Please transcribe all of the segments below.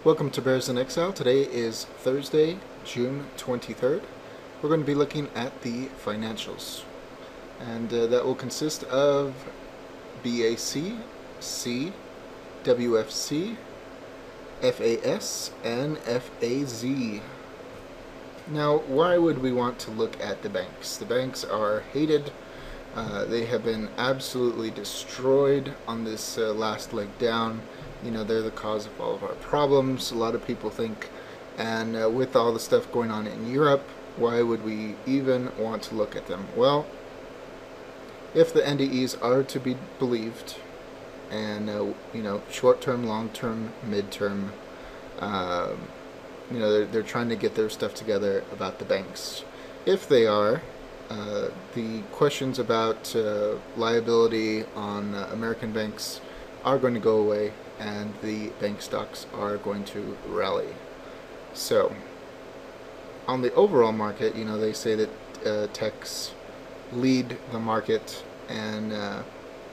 Welcome to Bears in Exile. Today is Thursday, June 23rd. We're going to be looking at the financials, and that will consist of BAC, C, WFC, FAS, and FAZ. Now, why would we want to look at the banks? The banks are hated. They have been absolutely destroyed on this last leg down. You know, they're the cause of all of our problems, a lot of people think. And with all the stuff going on in Europe, why would we even want to look at them? Well, if the NDEs are to be believed, and short-term, long-term, mid-term, they're trying to get their stuff together about the banks. If they are, the questions about liability on American banks are going to go away, and the bank stocks are going to rally. So, on the overall market, they say that techs lead the market, and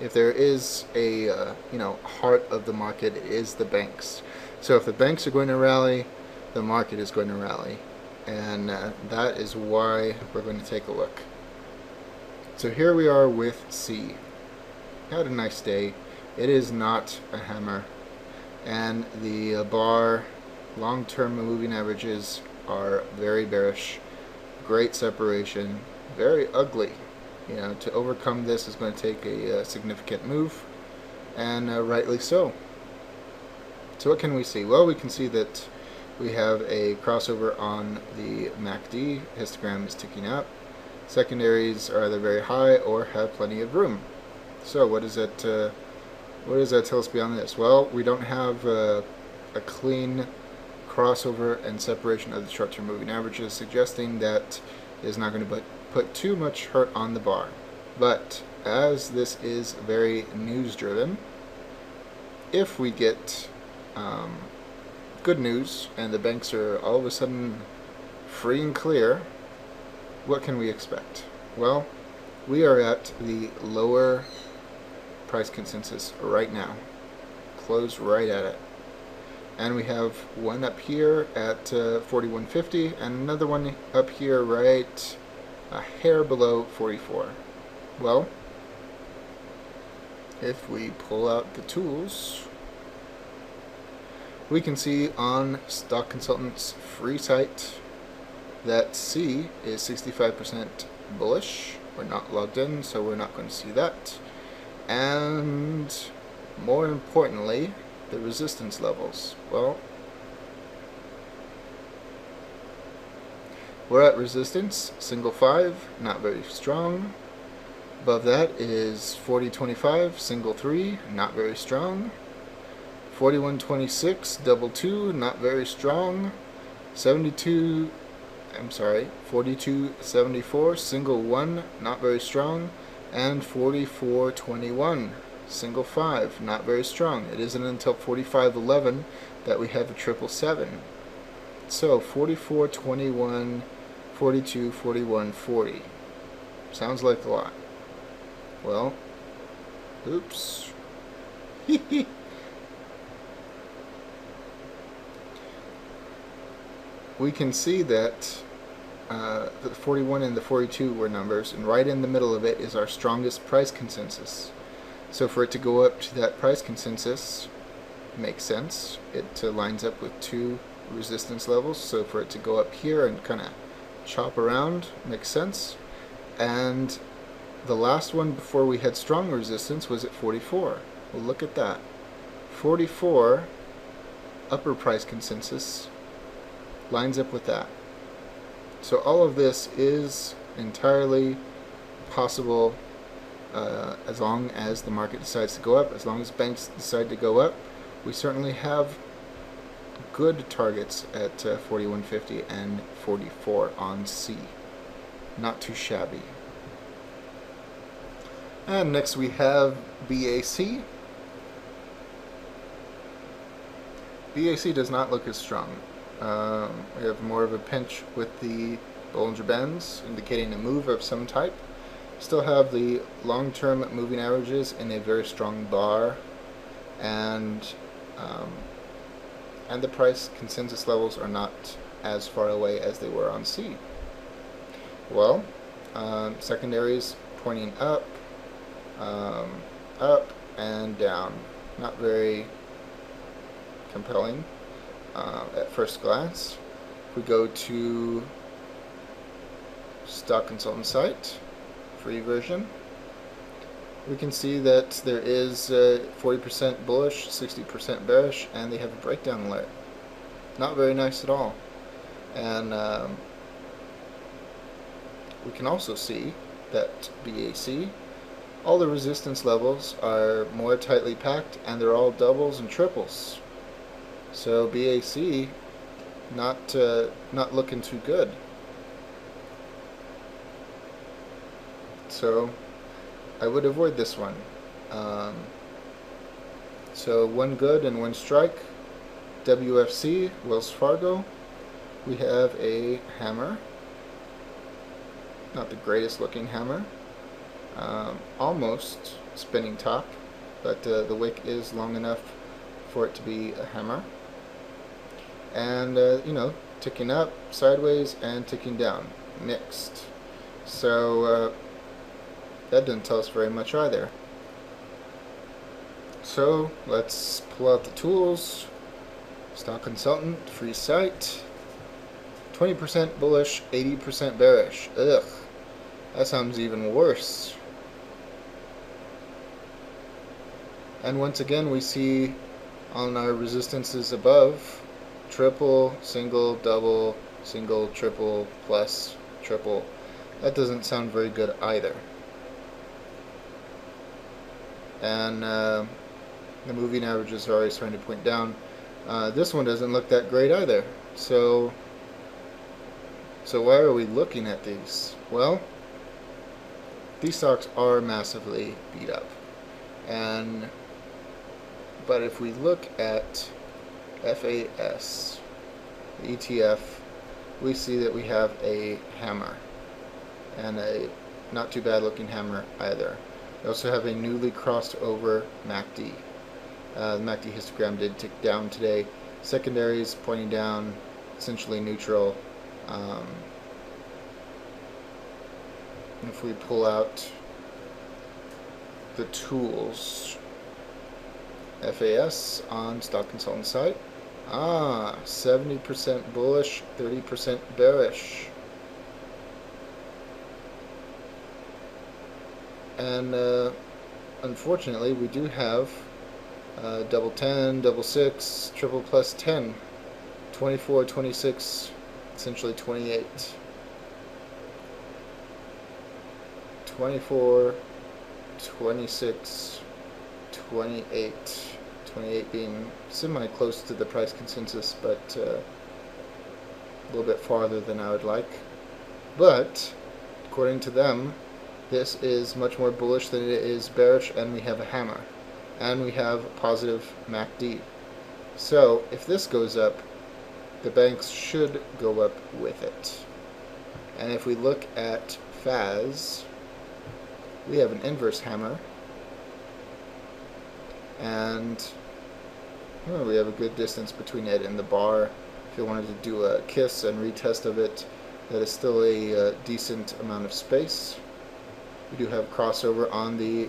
if there is a heart of the market, it is the banks. So if the banks are going to rally, the market is going to rally, and that is why we're going to take a look. So here we are with C. Had a nice day. It is not a hammer, and the bar long-term moving averages are very bearish. Great separation, very ugly. To overcome this is going to take a significant move, and rightly so. So what can we see? Well, we can see that we have a crossover on the MACD. Histogram is ticking up. Secondaries are either very high or have plenty of room. So what does that tell us beyond this? Well, we don't have a clean crossover and separation of the short-term moving averages, suggesting that is not going to put too much hurt on the bar. But as this is very news-driven, if we get good news and the banks are all of a sudden free and clear, what can we expect? Well, we are at the lower price consensus right now, close right at it, and we have one up here at 41.50 and another one up here right a hair below 44. Well, if we pull out the tools, we can see on Stock Consultant's free site that C is 65% bullish. We're not logged in, so we're not going to see that. And more importantly, the resistance levels. Well, we're at resistance, single 5, not very strong. Above that is 40.25, single 3, not very strong. 41.26, double 2, not very strong. 42.74, single 1, not very strong. And 44.21, single 5, not very strong. It isn't until 45.11 that we have the 777. So 44.21, 42, 41, 40. Sounds like a lot. Well, oops. We can see that the 41 and the 42 were numbers, and right in the middle of it is our strongest price consensus. So for it to go up to that price consensus makes sense. It lines up with two resistance levels, so for it to go up here and kind of chop around makes sense. And the last one before we had strong resistance was at 44. Well, look at that. 44 upper price consensus lines up with that. So all of this is entirely possible as long as the market decides to go up, as long as banks decide to go up. We certainly have good targets at 41.50 and 44 on C. Not too shabby. And next we have BAC. BAC does not look as strong. We have more of a pinch with the Bollinger Bands, indicating a move of some type. Still have the long-term moving averages in a very strong bar, and and the price consensus levels are not as far away as they were on C. Well, secondaries pointing up, up and down. Not very compelling at first glance. If we go to stock consultant site, free version, we can see that there is 40% bullish, 60% bearish, and they have a breakdown alert. Not very nice at all. And we can also see that BAC, all the resistance levels are more tightly packed, and they're all doubles and triples. So BAC not looking too good. So I would avoid this one. So one good and one strike. WFC, Wells Fargo. We have a hammer. Not the greatest looking hammer. Almost spinning top, but the wick is long enough for it to be a hammer. And ticking up, sideways, and ticking down, mixed. So that didn't tell us very much either. So let's pull out the tools. Stock consultant, free site. 20% bullish, 80% bearish. Ugh, that sounds even worse. And once again, we see on our resistances above, triple, single, double, single, triple, plus, triple. That doesn't sound very good either. And the moving averages are already starting to point down. This one doesn't look that great either. So why are we looking at these? Well, these stocks are massively beat up. But if we look at FAS, the ETF, we see that we have a hammer, and a not too bad looking hammer either. We also have a newly crossed over MACD. The MACD histogram did tick down today. Secondaries pointing down, essentially neutral. If we pull out the tools, FAS on stock consultant site, 70% bullish, 30% bearish. And unfortunately, we do have double 10, double 6, triple plus 10, 24, 26, essentially 28. 24, 26, 28. 28 being semi-close to the price consensus, but a little bit farther than I would like. But, according to them, this is much more bullish than it is bearish, and we have a hammer. And we have positive MACD. So, if this goes up, the banks should go up with it. And if we look at FAS, we have an inverse hammer. And we have a good distance between it and the bar. If you wanted to do a kiss and retest of it, that is still a decent amount of space. We do have crossover on the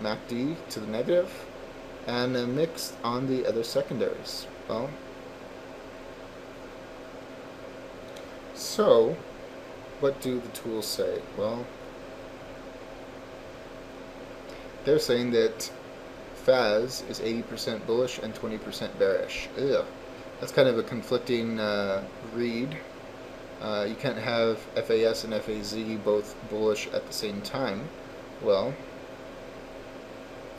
MACD to the negative, and a mixed on the other secondaries. Well, so what do the tools say? Well, they're saying that FAS is 80% bullish and 20% bearish. Ugh. That's kind of a conflicting read. You can't have FAS and FAZ both bullish at the same time. Well,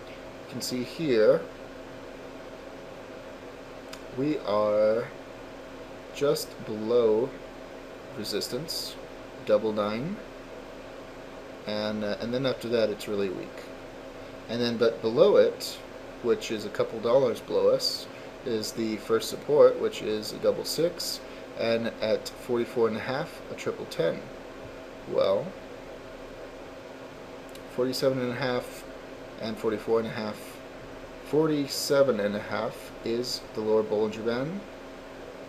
you can see here we are just below resistance, double 9, and then after that it's really weak. And then, but below it, which is a couple dollars below us, is the first support, which is a double 6, and at 44.5, a triple 10. Well, 47.5 and 44.5. 47.5 is the lower Bollinger Band,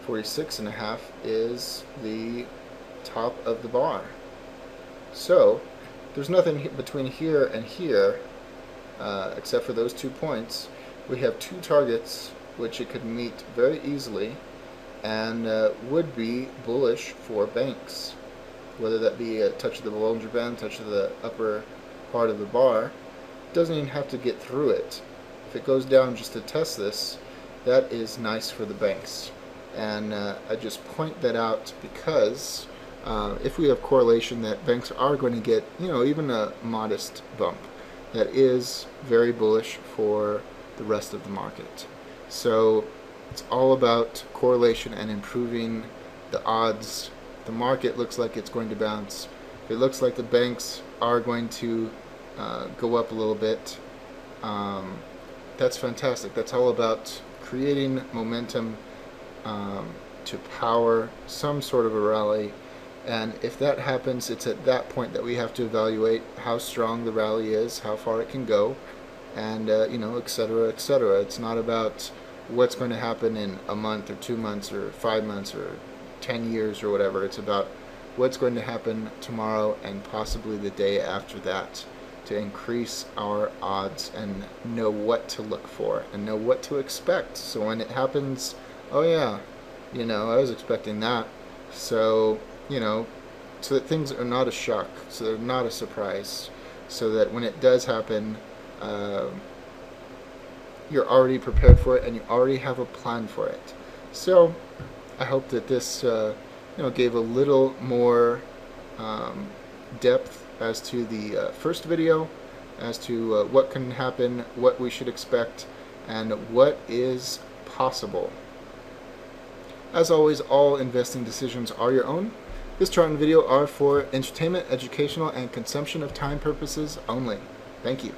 46.5 is the top of the bar. So there's nothing between here and here except for those 2 points. We have 2 targets which it could meet very easily and would be bullish for banks, whether that be a touch of the Bollinger Band, touch of the upper part of the bar. It doesn't even have to get through it. If it goes down just to test this, that is nice for the banks. And I just point that out because if we have correlation that banks are going to get, even a modest bump, that is very bullish for the rest of the market. So it's all about correlation and improving the odds. The market looks like it's going to bounce. It looks like the banks are going to go up a little bit. That's fantastic. That's all about creating momentum to power some sort of a rally. And if that happens, it's at that point that we have to evaluate how strong the rally is, how far it can go, and et cetera, et cetera. It's not about what's going to happen in a month or 2 months or 5 months or 10 years or whatever. It's about what's going to happen tomorrow and possibly the day after that, to increase our odds and know what to look for and know what to expect. So when it happens, oh yeah, I was expecting that. So, so that things are not a shock, so they're not a surprise, so that when it does happen, you're already prepared for it and you already have a plan for it. So I hope that this gave a little more depth as to the first video, as to what can happen, what we should expect, and what is possible. As always, all investing decisions are your own. This chart and video are for entertainment, educational, and consumption of time purposes only. Thank you.